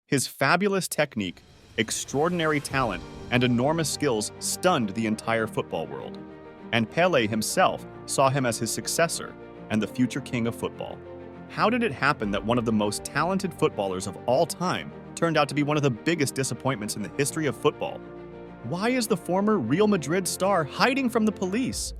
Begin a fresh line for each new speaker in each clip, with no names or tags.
His fabulous technique, extraordinary talent, and enormous skills stunned the entire football world. And Pele himself saw him as his successor and the future king of football. How did it happen that one of the most talented footballers of all time turned out to be one of the biggest disappointments in the history of football? Why is the former Real Madrid star hiding from the police?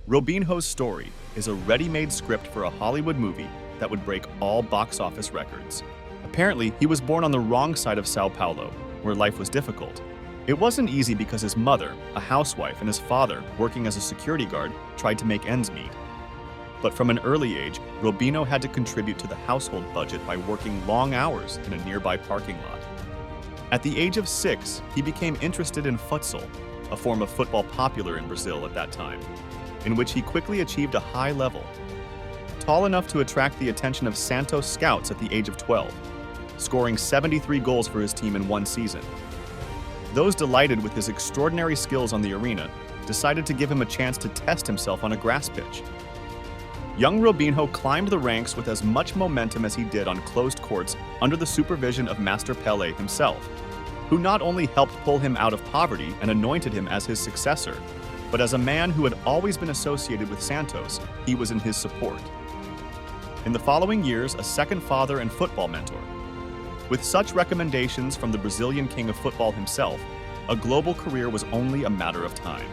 Robinho's story is a ready-made script for a Hollywood movie that would break all box office records. Apparently, he was born on the wrong side of Sao Paulo, where life was difficult. It wasn't easy because his mother, a housewife, and his father, working as a security guard, tried to make ends meet. But from an early age, Robinho had to contribute to the household budget by working long hours in a nearby parking lot. At the age of 6, he became interested in futsal, a form of football popular in Brazil at that time, in which he quickly achieved a high level. Tall enough to attract the attention of Santos scouts at the age of 12, scoring 73 goals for his team in one season. Those delighted with his extraordinary skills on the arena decided to give him a chance to test himself on a grass pitch. Young Robinho climbed the ranks with as much momentum as he did on closed courts under the supervision of Master Pele himself, who not only helped pull him out of poverty and anointed him as his successor, but as a man who had always been associated with Santos, he was in his support. In the following years, a second father and football mentor. With such recommendations from the Brazilian king of football himself, a global career was only a matter of time.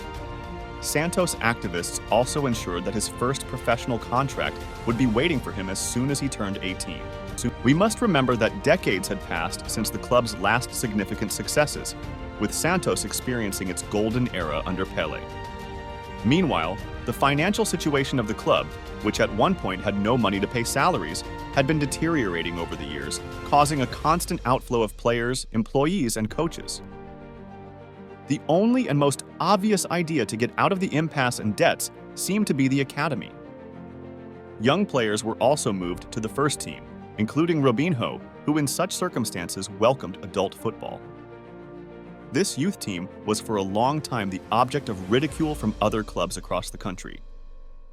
Santos activists also ensured that his first professional contract would be waiting for him as soon as he turned 18. We must remember that decades had passed since the club's last significant successes, with Santos experiencing its golden era under Pele. Meanwhile, the financial situation of the club, which at one point had no money to pay salaries, had been deteriorating over the years, causing a constant outflow of players, employees, and coaches. The only and most obvious idea to get out of the impasse and debts seemed to be the academy. Young players were also moved to the first team, including Robinho, who in such circumstances welcomed adult football. This youth team was for a long time the object of ridicule from other clubs across the country.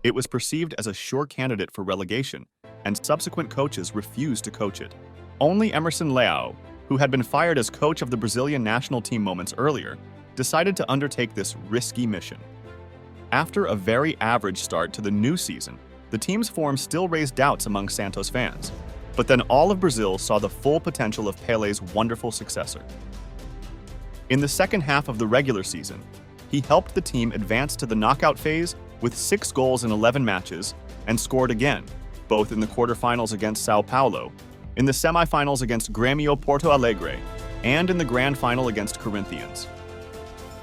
It was perceived as a sure candidate for relegation, and subsequent coaches refused to coach it. Only Emerson Leao, who had been fired as coach of the Brazilian national team moments earlier, decided to undertake this risky mission. After a very average start to the new season, the team's form still raised doubts among Santos fans, but then all of Brazil saw the full potential of Pele's wonderful successor. In the second half of the regular season, he helped the team advance to the knockout phase with 6 goals in 11 matches and scored again, both in the quarterfinals against Sao Paulo, in the semifinals against Grêmio Porto Alegre, and in the grand final against Corinthians.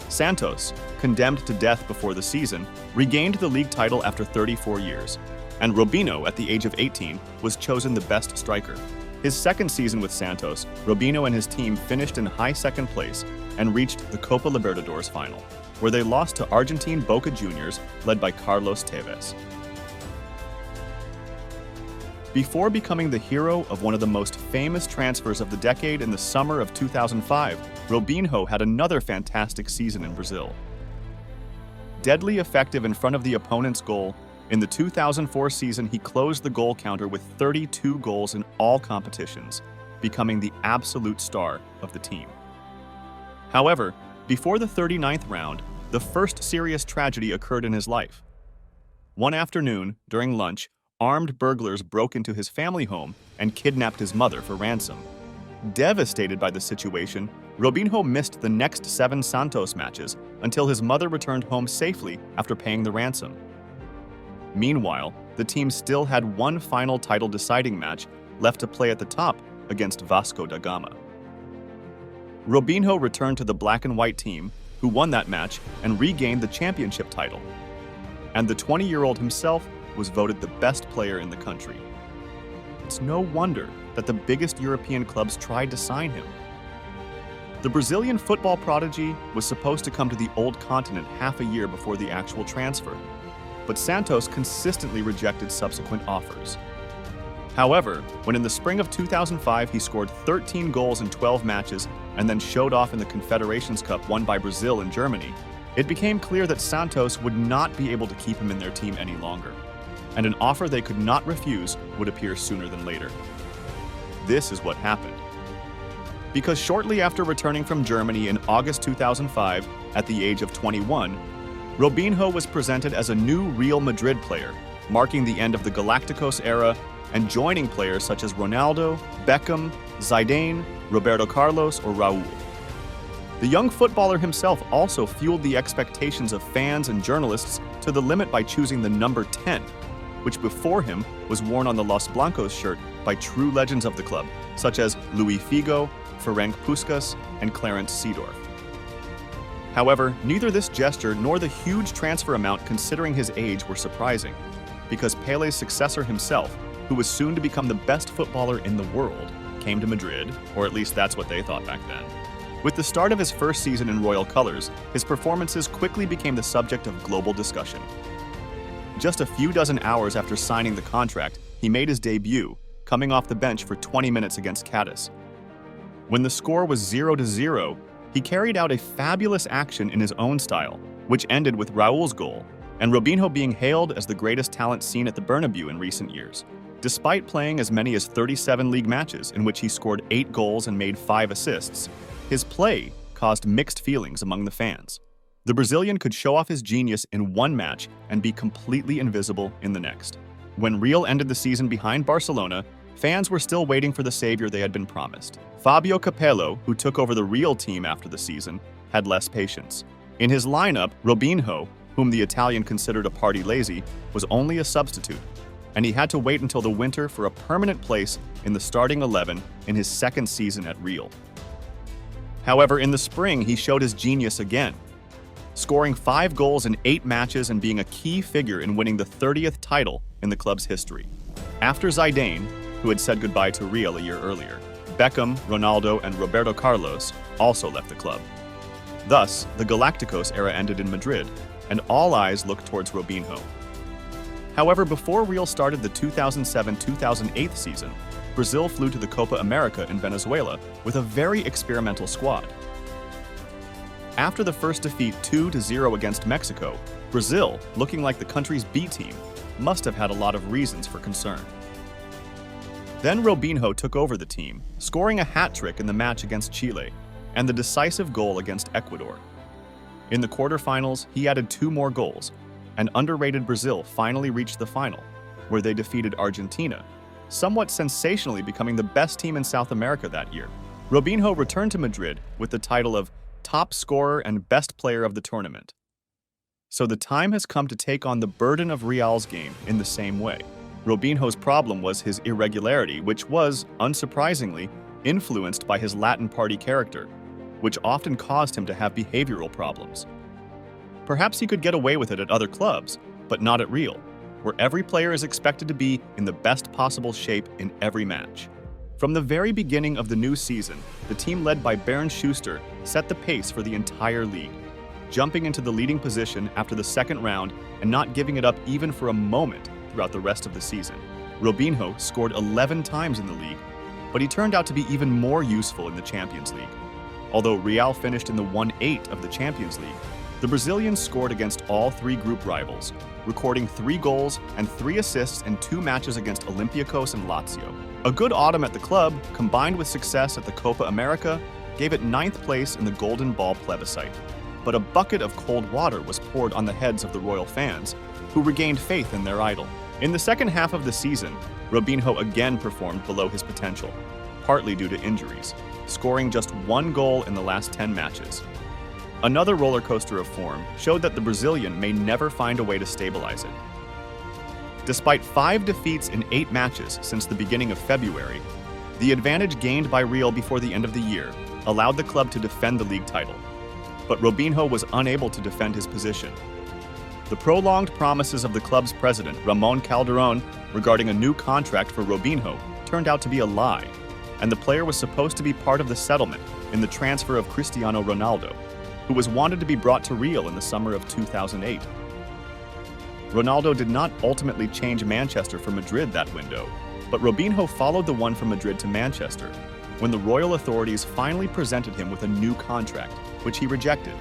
Santos, condemned to death before the season, regained the league title after 34 years, and Robinho, at the age of 18, was chosen the best striker. His second season with Santos, Robinho and his team finished in high second place and reached the Copa Libertadores final, where they lost to Argentine Boca Juniors, led by Carlos Tevez. Before becoming the hero of one of the most famous transfers of the decade in the summer of 2005, Robinho had another fantastic season in Brazil. Deadly effective in front of the opponent's goal, in the 2004 season he closed the goal counter with 32 goals in all competitions, becoming the absolute star of the team. However, before the 39th round, the first serious tragedy occurred in his life. One afternoon, during lunch, armed burglars broke into his family home and kidnapped his mother for ransom. Devastated by the situation, Robinho missed the next 7 Santos matches until his mother returned home safely after paying the ransom. Meanwhile, the team still had one final title-deciding match left to play at the top against Vasco da Gama. Robinho returned to the black and white team, who won that match and regained the championship title. And the 20-year-old himself was voted the best player in the country. It's no wonder that the biggest European clubs tried to sign him. The Brazilian football prodigy was supposed to come to the old continent half a year before the actual transfer, but Santos consistently rejected subsequent offers. However, when in the spring of 2005 he scored 13 goals in 12 matches and then showed off in the Confederations Cup won by Brazil and Germany, it became clear that Santos would not be able to keep him in their team any longer, and an offer they could not refuse would appear sooner than later. This is what happened. because shortly after returning from Germany in August 2005 at the age of 21, Robinho was presented as a new Real Madrid player, marking the end of the Galacticos era and joining players such as Ronaldo, Beckham, Zidane, Roberto Carlos, or Raul. The young footballer himself also fueled the expectations of fans and journalists to the limit by choosing the number 10, which before him was worn on the Los Blancos shirt by true legends of the club, such as Luis Figo, Ferenc Puskás, and Clarence Seedorf. However, neither this gesture nor the huge transfer amount considering his age were surprising, because Pele's successor himself, who was soon to become the best footballer in the world, came to Madrid, or at least that's what they thought back then. With the start of his first season in royal colors, his performances quickly became the subject of global discussion. Just a few dozen hours after signing the contract, he made his debut, coming off the bench for 20 minutes against Cadiz. When the score was 0-0, he carried out a fabulous action in his own style, which ended with Raul's goal, and Robinho being hailed as the greatest talent seen at the Bernabeu in recent years. Despite playing as many as 37 league matches in which he scored 8 goals and made 5 assists, his play caused mixed feelings among the fans. The Brazilian could show off his genius in one match and be completely invisible in the next. When Real ended the season behind Barcelona, fans were still waiting for the savior they had been promised. Fabio Capello, who took over the Real team after the season, had less patience. In his lineup, Robinho, whom the Italian considered a party lazy, was only a substitute, and he had to wait until the winter for a permanent place in the starting 11 in his second season at Real. However, in the spring, he showed his genius again, scoring 5 goals in 8 matches and being a key figure in winning the 30th title in the club's history. After Zidane, who had said goodbye to Real a year earlier, Beckham, Ronaldo, and Roberto Carlos also left the club. Thus, the Galacticos era ended in Madrid, and all eyes looked towards Robinho. However, before Real started the 2007-2008 season, Brazil flew to the Copa America in Venezuela with a very experimental squad. After the first defeat 2-0 against Mexico, Brazil, looking like the country's B team, must have had a lot of reasons for concern. Then Robinho took over the team, scoring a hat-trick in the match against Chile and the decisive goal against Ecuador. In the quarterfinals, he added 2 more goals, and underrated Brazil finally reached the final, where they defeated Argentina, somewhat sensationally becoming the best team in South America that year. Robinho returned to Madrid with the title of top scorer and best player of the tournament. So the time has come to take on the burden of Real's game in the same way. Robinho's problem was his irregularity, which was, unsurprisingly, influenced by his Latin party character, which often caused him to have behavioral problems. Perhaps he could get away with it at other clubs, but not at Real, where every player is expected to be in the best possible shape in every match. From the very beginning of the new season, the team led by Bernd Schuster set the pace for the entire league, jumping into the leading position after the second round and not giving it up even for a moment throughout the rest of the season. Robinho scored 11 times in the league, but he turned out to be even more useful in the Champions League. Although Real finished in the 1/8 of the Champions League, the Brazilians scored against all 3 group rivals, recording 3 goals and 3 assists in 2 matches against Olympiacos and Lazio. A good autumn at the club, combined with success at the Copa America, gave it 9th place in the Golden Ball plebiscite. But a bucket of cold water was poured on the heads of the Royal fans, who regained faith in their idol. In the second half of the season, Robinho again performed below his potential, partly due to injuries, scoring just 1 goal in the last 10 matches. Another roller coaster of form showed that the Brazilian may never find a way to stabilize it. Despite 5 defeats in 8 matches since the beginning of February, the advantage gained by Real before the end of the year allowed the club to defend the league title. But Robinho was unable to defend his position. The prolonged promises of the club's president, Ramon Calderón, regarding a new contract for Robinho turned out to be a lie, and the player was supposed to be part of the settlement in the transfer of Cristiano Ronaldo, who was wanted to be brought to Real in the summer of 2008. Ronaldo did not ultimately change Manchester for Madrid that window, but Robinho followed the one from Madrid to Manchester, when the royal authorities finally presented him with a new contract, which he rejected,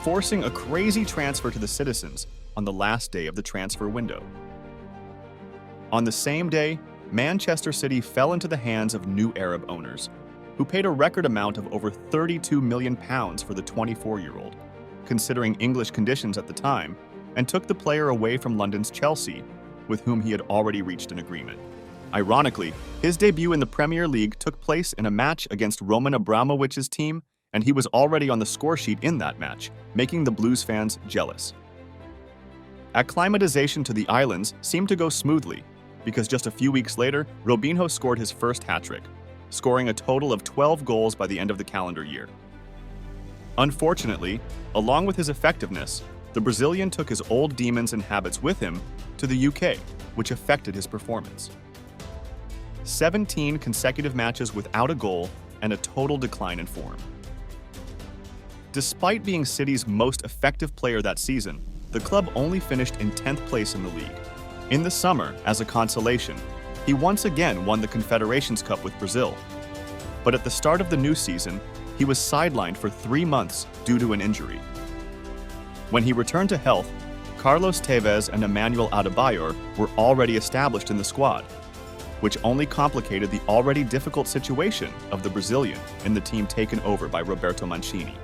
forcing a crazy transfer to the citizens on the last day of the transfer window. On the same day, Manchester City fell into the hands of new Arab owners, who paid a record amount of over £32 million for the 24-year-old, considering English conditions at the time, and took the player away from London's Chelsea, with whom he had already reached an agreement. Ironically, his debut in the Premier League took place in a match against Roman Abramovich's team, and he was already on the scoresheet in that match, making the Blues fans jealous. Acclimatization to the islands seemed to go smoothly, because just a few weeks later, Robinho scored his first hat-trick, scoring a total of 12 goals by the end of the calendar year. Unfortunately, along with his effectiveness, the Brazilian took his old demons and habits with him to the UK, which affected his performance. 17 consecutive matches without a goal and a total decline in form. Despite being City's most effective player that season, the club only finished in 10th place in the league. In the summer, as a consolation, he once again won the Confederations Cup with Brazil. But at the start of the new season, he was sidelined for 3 months due to an injury. When he returned to health, Carlos Tevez and Emmanuel Adebayor were already established in the squad, which only complicated the already difficult situation of the Brazilian in the team taken over by Roberto Mancini.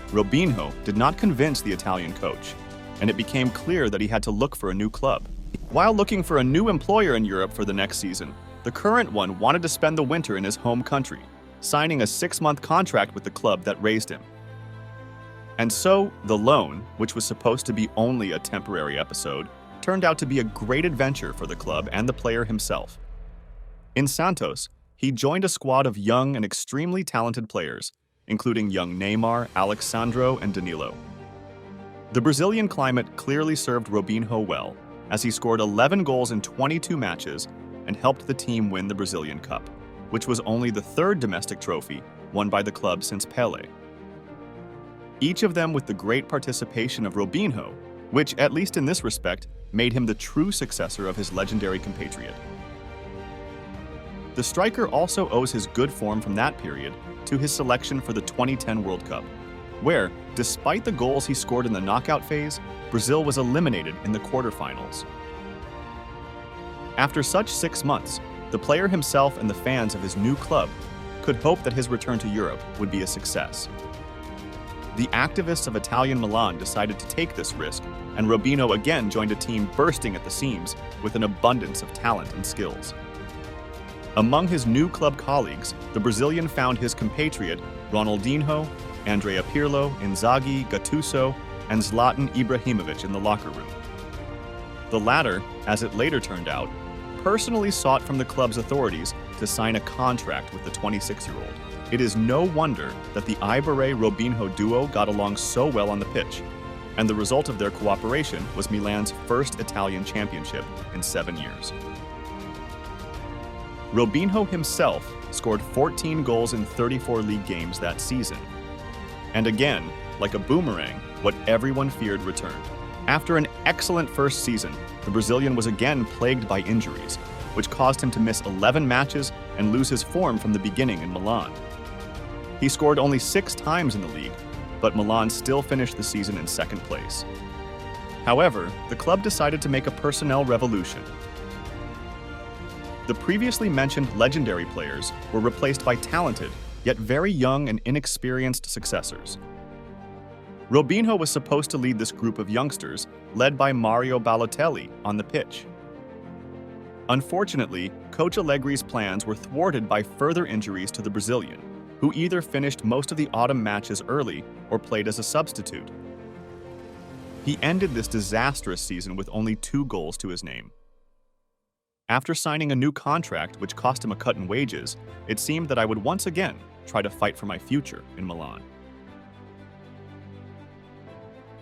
Robinho did not convince the Italian coach, and it became clear that he had to look for a new club. While looking for a new employer in Europe for the next season, the current one wanted to spend the winter in his home country, signing a 6-month contract with the club that raised him. And so, the loan, which was supposed to be only a temporary episode, turned out to be a great adventure for the club and the player himself. In Santos, he joined a squad of young and extremely talented players, including young Neymar, Alexandro, and Danilo. The Brazilian climate clearly served Robinho well, as he scored 11 goals in 22 matches and helped the team win the Brazilian Cup, which was only the 3rd domestic trophy won by the club since Pele. Each of them with the great participation of Robinho, which, at least in this respect, made him the true successor of his legendary compatriot. The striker also owes his good form from that period to his selection for the 2010 World Cup, where, despite the goals he scored in the knockout phase, Brazil was eliminated in the quarterfinals. After such 6 months, the player himself and the fans of his new club could hope that his return to Europe would be a success. The activists of Italian Milan decided to take this risk, and Robinho again joined a team bursting at the seams with an abundance of talent and skills. Among his new club colleagues, the Brazilian found his compatriot Ronaldinho, Andrea Pirlo, Inzaghi, Gattuso, and Zlatan Ibrahimovic in the locker room. The latter, as it later turned out, personally sought from the club's authorities to sign a contract with the 26-year-old. It is no wonder that the Ibarra-Robinho duo got along so well on the pitch, and the result of their cooperation was Milan's first Italian championship in 7 years. Robinho himself scored 14 goals in 34 league games that season. And again, like a boomerang, what everyone feared returned. After an excellent first season, the Brazilian was again plagued by injuries, which caused him to miss 11 matches and lose his form from the beginning in Milan. He scored only 6 times in the league, but Milan still finished the season in 2nd place. However, the club decided to make a personnel revolution. The previously mentioned legendary players were replaced by talented, yet very young and inexperienced successors. Robinho was supposed to lead this group of youngsters, led by Mario Balotelli on the pitch. Unfortunately, Coach Allegri's plans were thwarted by further injuries to the Brazilian, who either finished most of the autumn matches early or played as a substitute. He ended this disastrous season with only 2 goals to his name. After signing a new contract which cost him a cut in wages, it seemed that I would once again try to fight for my future in Milan.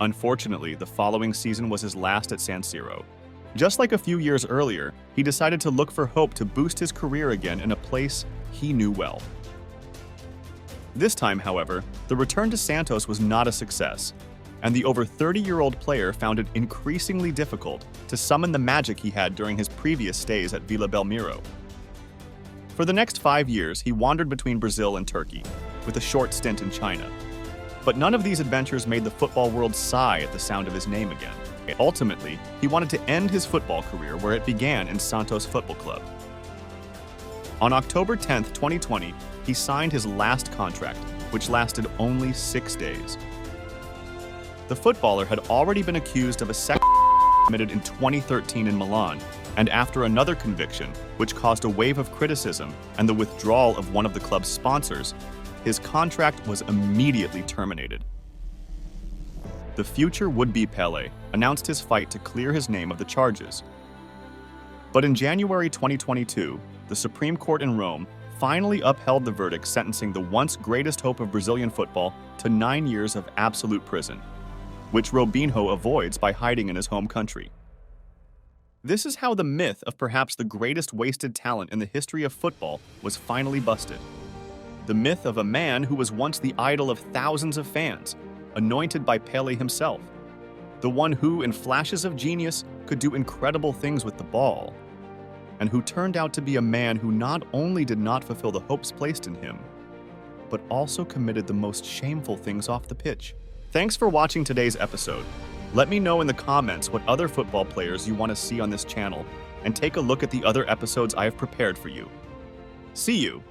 Unfortunately, the following season was his last at San Siro. Just like a few years earlier, he decided to look for hope to boost his career again in a place he knew well. This time, however, the return to Santos was not a success, and the over 30-year-old player found it increasingly difficult to summon the magic he had during his previous stays at Vila Belmiro. For the next 5 years, he wandered between Brazil and Turkey, with a short stint in China. But none of these adventures made the football world sigh at the sound of his name again. Ultimately, he wanted to end his football career where it began in Santos Football Club. On October 10, 2020, he signed his last contract, which lasted only 6 days. The footballer had already been accused of a sex committed in 2013 in Milan, and after another conviction, which caused a wave of criticism and the withdrawal of one of the club's sponsors, his contract was immediately terminated. The future would-be Pele announced his fight to clear his name of the charges. But in January 2022, the Supreme Court in Rome finally upheld the verdict sentencing the once greatest hope of Brazilian football to 9 years of absolute prison, which Robinho avoids by hiding in his home country. This is how the myth of perhaps the greatest wasted talent in the history of football was finally busted. The myth of a man who was once the idol of thousands of fans, anointed by Pele himself. The one who, in flashes of genius, could do incredible things with the ball, and who turned out to be a man who not only did not fulfill the hopes placed in him, but also committed the most shameful things off the pitch. Thanks for watching today's episode. Let me know in the comments what other football players you want to see on this channel, and take a look at the other episodes I have prepared for you. See you!